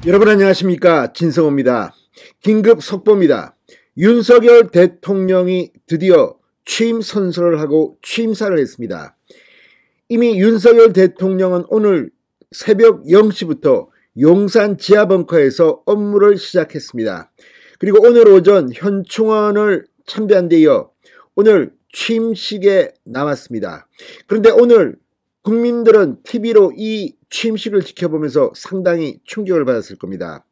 여러분 안녕하십니까, 진성호입니다. 긴급 속보입니다. 윤석열 대통령이 드디어 취임 선서를 하고 취임사를 했습니다. 이미 윤석열 대통령은 오늘 새벽 0시부터 용산 지하벙커에서 업무를 시작했습니다. 그리고 오늘 오전 현충원을 참배한 데 이어 오늘 취임식에 나왔습니다. 그런데 오늘 국민들은 TV로 이 취임식을 지켜보면서 상당히 충격을 받았을 겁니다.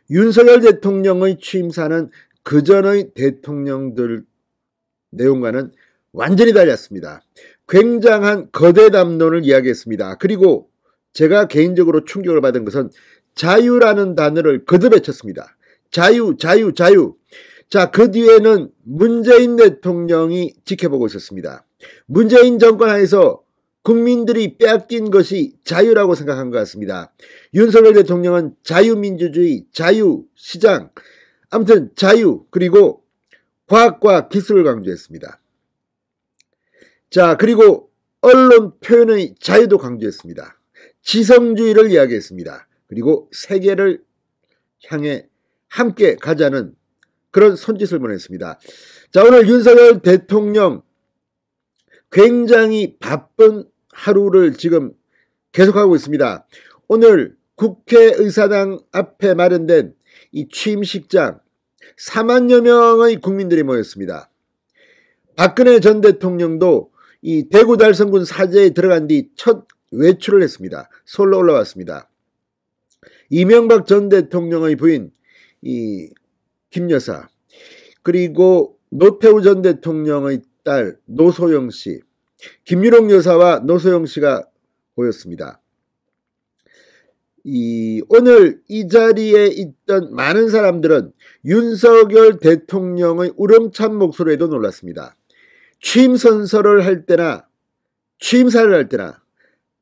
윤석열 대통령의 취임사는 그전의 대통령들 내용과는 완전히 달랐습니다. 굉장한 거대 담론을 이야기했습니다. 그리고 제가 개인적으로 충격을 받은 것은 자유라는 단어를 거듭 외쳤습니다. 자유, 자유, 자유. 자, 그 뒤에는 문재인 대통령이 지켜보고 있었습니다. 문재인 정권 하에서 국민들이 빼앗긴 것이 자유라고 생각한 것 같습니다. 윤석열 대통령은 자유민주주의, 자유시장, 아무튼 자유, 그리고 과학과 기술을 강조했습니다. 자, 그리고 언론 표현의 자유도 강조했습니다. 지성주의를 이야기했습니다. 그리고 세계를 향해 함께 가자는 그런 손짓을 보냈습니다. 자, 오늘 윤석열 대통령 굉장히 바쁜 하루를 지금 계속하고 있습니다. 오늘 국회의사당 앞에 마련된 이 취임식장 4만여 명의 국민들이 모였습니다. 박근혜 전 대통령도 이 대구 달성군 사제에 들어간 뒤 첫 외출을 했습니다. 서울로 올라왔습니다. 이명박 전 대통령의 부인 이 김여사, 그리고 노태우 전 대통령의 딸 노소영 씨, 김유록 여사와 노소영 씨가 보였습니다. 오늘 이 자리에 있던 많은 사람들은 윤석열 대통령의 우렁찬 목소리에도 놀랐습니다. 취임 선서를 할 때나 취임사를 할 때나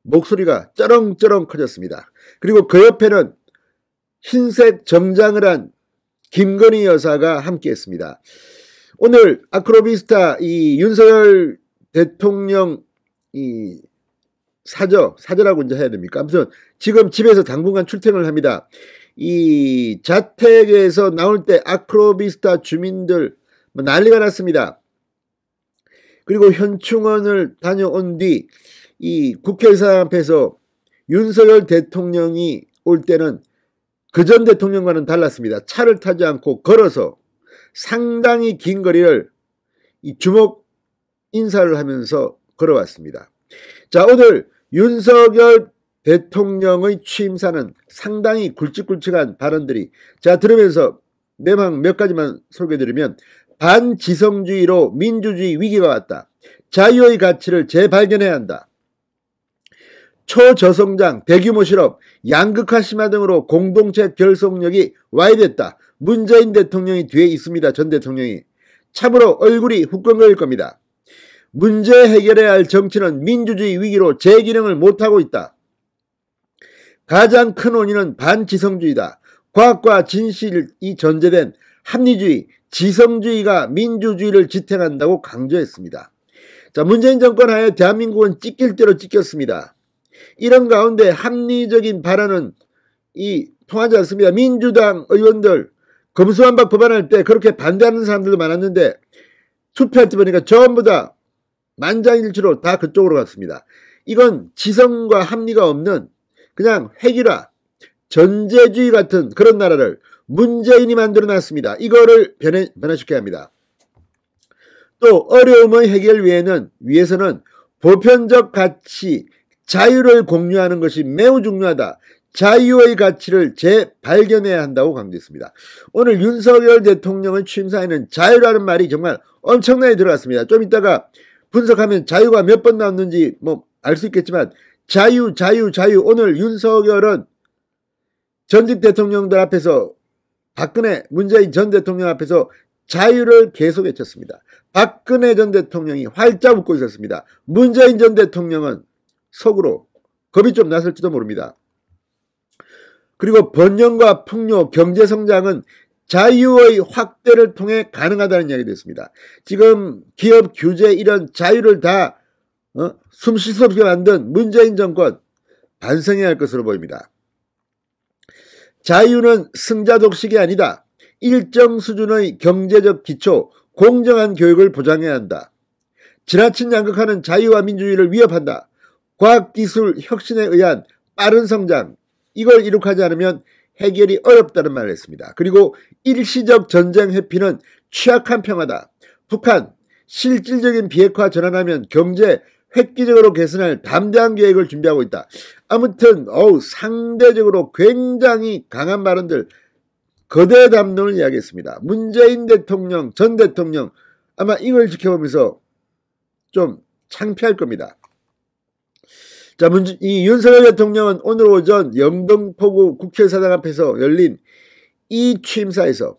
목소리가 쩌렁쩌렁 커졌습니다. 그리고 그 옆에는 흰색 정장을 한 김건희 여사가 함께 했습니다. 오늘 아크로비스타 이 윤석열 대통령 이 사저라고 이제 해야 됩니까? 아무튼 지금 집에서 당분간 출퇴근을 합니다. 이 자택에서 나올 때 아크로비스타 주민들 난리가 났습니다. 그리고 현충원을 다녀온 뒤 이 국회의사당 앞에서 윤석열 대통령이 올 때는 그 전 대통령과는 달랐습니다. 차를 타지 않고 걸어서 상당히 긴 거리를 이 주먹 인사를 하면서 걸어왔습니다. 자, 오늘 윤석열 대통령의 취임사는 상당히 굵직굵직한 발언들이, 자, 들으면서 내막 몇 가지만 소개해드리면, 반지성주의로 민주주의 위기가 왔다. 자유의 가치를 재발견해야 한다. 초저성장, 대규모 실업, 양극화 심화 등으로 공동체 결속력이 와해됐다. 문재인 대통령이 뒤에 있습니다. 전 대통령이. 참으로 얼굴이 후끈거릴 겁니다. 문제 해결해야 할 정치는 민주주의 위기로 제 기능을 못하고 있다. 가장 큰 원인은 반지성주의다. 과학과 진실이 전제된 합리주의, 지성주의가 민주주의를 지탱한다고 강조했습니다. 자, 문재인 정권 하에 대한민국은 찢길 대로 찢겼습니다. 이런 가운데 합리적인 발언은 통하지 않습니다. 민주당 의원들 검수완박 법안할 때 그렇게 반대하는 사람들도 많았는데 투표할 때 보니까 전부 다 만장일치로 다 그쪽으로 갔습니다. 이건 지성과 합리가 없는 그냥 획일화, 전제주의 같은 그런 나라를 문재인이 만들어놨습니다. 이거를 변화시켜야 합니다. 또 어려움의 해결 위해서는 보편적 가치, 자유를 공유하는 것이 매우 중요하다. 자유의 가치를 재발견해야 한다고 강조했습니다. 오늘 윤석열 대통령의 취임사에는 자유라는 말이 정말 엄청나게 들어갔습니다. 좀 이따가 분석하면 자유가 몇 번 나왔는지 알 수 있겠지만 자유. 오늘 윤석열은 전직 대통령들 앞에서 박근혜, 문재인 전 대통령 앞에서 자유를 계속 외쳤습니다. 박근혜 전 대통령이 활짝 웃고 있었습니다. 문재인 전 대통령은 속으로 겁이 좀 났을지도 모릅니다. 그리고 번영과 풍요, 경제성장은 자유의 확대를 통해 가능하다는 이야기가 됐습니다. 지금 기업 규제 이런 자유를 다 숨 쉴 수 없게 만든 문재인 정권 반성해야 할 것으로 보입니다. 자유는 승자 독식이 아니다. 일정 수준의 경제적 기초, 공정한 교육을 보장해야 한다. 지나친 양극화는 자유와 민주주의를 위협한다. 과학기술 혁신에 의한 빠른 성장, 이걸 이룩하지 않으면 해결이 어렵다는 말을 했습니다. 그리고 일시적 전쟁 회피는 취약한 평화다. 북한, 실질적인 비핵화 전환하면 경제 획기적으로 개선할 담대한 계획을 준비하고 있다. 아무튼 상대적으로 굉장히 강한 발언들, 거대 담론을 이야기했습니다. 문재인 대통령, 전 대통령 아마 이걸 지켜보면서 좀 창피할 겁니다. 자, 이 윤석열 대통령은 오늘 오전 영등포구 국회의사당 앞에서 열린 이 취임사에서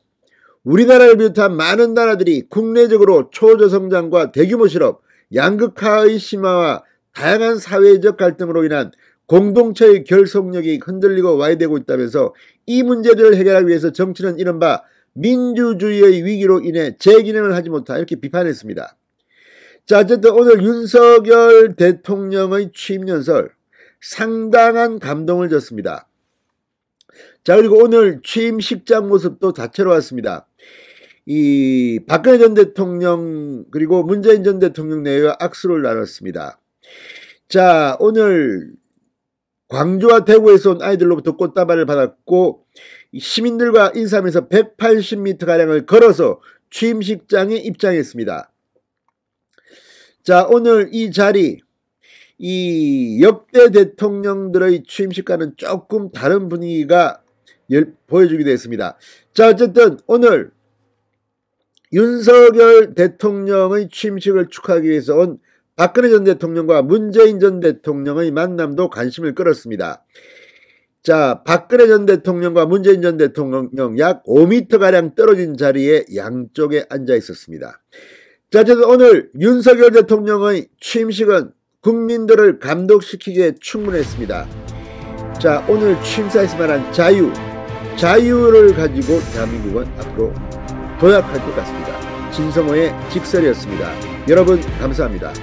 우리나라를 비롯한 많은 나라들이 국내적으로 초저성장과 대규모 실업, 양극화의 심화와 다양한 사회적 갈등으로 인한 공동체의 결속력이 흔들리고 와해되고 있다면서 이 문제들을 해결하기 위해서 정치는 이른바 민주주의의 위기로 인해 재기능을 하지 못한다, 이렇게 비판했습니다. 자, 어쨌든 오늘 윤석열 대통령의 취임연설 상당한 감동을 줬습니다. 자, 그리고 오늘 취임식장 모습도 다채로웠습니다. 이 박근혜 전 대통령 그리고 문재인 전 대통령 내외와 악수를 나눴습니다. 자, 오늘 광주와 대구에서 온 아이들로부터 꽃다발을 받았고 시민들과 인사하면서 180m가량을 걸어서 취임식장에 입장했습니다. 자, 오늘 이 자리, 이 역대 대통령들의 취임식과는 조금 다른 분위기가 보여주기도 했습니다. 자, 어쨌든 오늘 윤석열 대통령의 취임식을 축하하기 위해서 온 박근혜 전 대통령과 문재인 전 대통령의 만남도 관심을 끌었습니다. 자, 박근혜 전 대통령과 문재인 전 대통령 약 5m가량 떨어진 자리에 양쪽에 앉아 있었습니다. 자, 어쨌든 오늘 윤석열 대통령의 취임식은 국민들을 감동시키기에 충분했습니다. 자, 오늘 취임사에서 말한 자유를 가지고 대한민국은 앞으로 도약할 것 같습니다. 진성호의 직설이었습니다. 여러분 감사합니다.